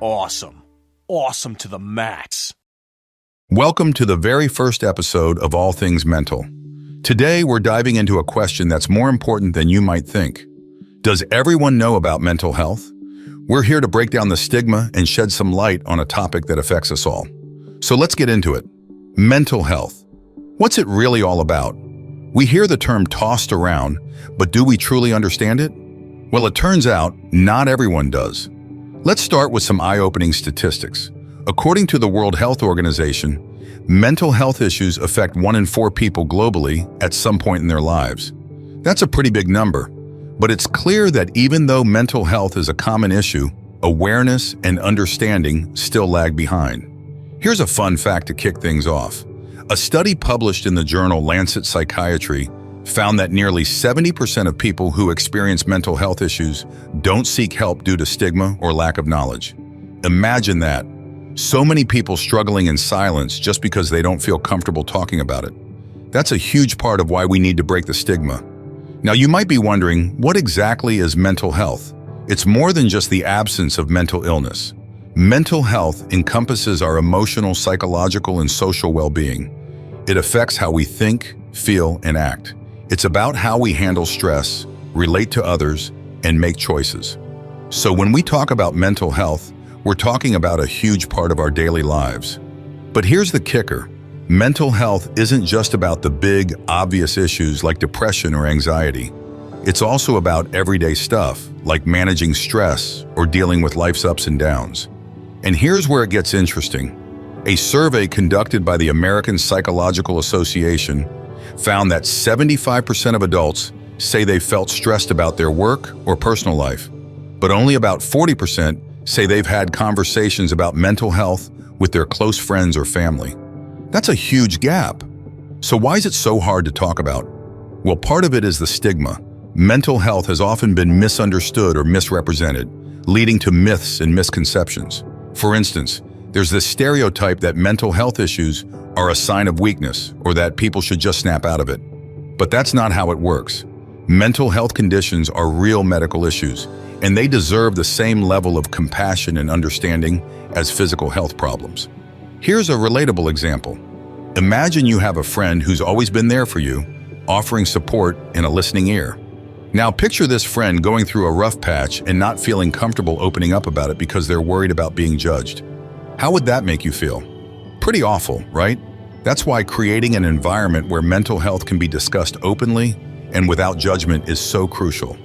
awesome. Awesome to the max. Welcome to the very first episode of All Things Mental. Today, we're diving into a question that's more important than you might think. Does everyone know about mental health? We're here to break down the stigma and shed some light on a topic that affects us all. So let's get into it. Mental health. What's it really all about? We hear the term tossed around, but do we truly understand it? Well, it turns out not everyone does. Let's start with some eye-opening statistics. According to the World Health Organization, mental health issues affect 1 in 4 people globally at some point in their lives. That's a pretty big number, but it's clear that even though mental health is a common issue, awareness and understanding still lag behind. Here's a fun fact to kick things off. A study published in the journal Lancet Psychiatry found that nearly 70% of people who experience mental health issues don't seek help due to stigma or lack of knowledge. Imagine that. So many people struggling in silence just because they don't feel comfortable talking about it. That's a huge part of why we need to break the stigma. Now, you might be wondering, what exactly is mental health? It's more than just the absence of mental illness. Mental health encompasses our emotional, psychological, and social well-being. It affects how we think, feel, and act. It's about how we handle stress, relate to others, and make choices. So when we talk about mental health, we're talking about a huge part of our daily lives. But here's the kicker. Mental health isn't just about the big, obvious issues like depression or anxiety. It's also about everyday stuff, like managing stress or dealing with life's ups and downs. And here's where it gets interesting. A survey conducted by the American Psychological Association found that 75% of adults say they felt stressed about their work or personal life, but only about 40% say they've had conversations about mental health with their close friends or family. That's a huge gap. So why is it so hard to talk about? Well, part of it is the stigma. Mental health has often been misunderstood or misrepresented, leading to myths and misconceptions. For instance, there's this stereotype that mental health issues are a sign of weakness or that people should just snap out of it. But that's not how it works. Mental health conditions are real medical issues, and they deserve the same level of compassion and understanding as physical health problems. Here's a relatable example. Imagine you have a friend who's always been there for you, offering support and a listening ear. Now picture this friend going through a rough patch and not feeling comfortable opening up about it because they're worried about being judged. How would that make you feel? Pretty awful, right? That's why creating an environment where mental health can be discussed openly and without judgment is so crucial.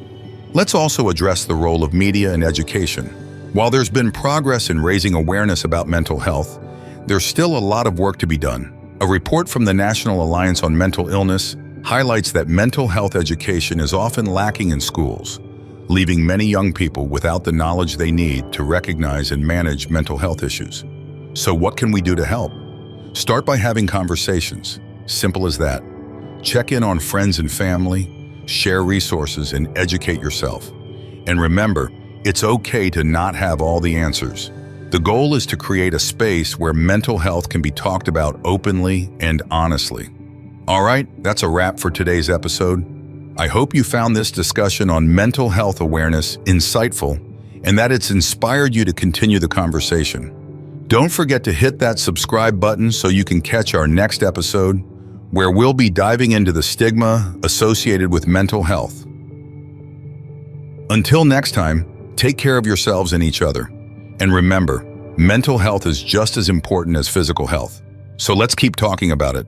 Let's also address the role of media and education. While there's been progress in raising awareness about mental health, there's still a lot of work to be done. A report from the National Alliance on Mental Illness highlights that mental health education is often lacking in schools, leaving many young people without the knowledge they need to recognize and manage mental health issues. So what can we do to help? Start by having conversations. Simple as that. Check in on friends and family, share resources, and educate yourself. And remember, it's okay to not have all the answers. The goal is to create a space where mental health can be talked about openly and honestly. All right, that's a wrap for today's episode. I hope you found this discussion on mental health awareness insightful and that it's inspired you to continue the conversation. Don't forget to hit that subscribe button so you can catch our next episode, where we'll be diving into the stigma associated with mental health. Until next time, take care of yourselves and each other. And remember, mental health is just as important as physical health. So let's keep talking about it.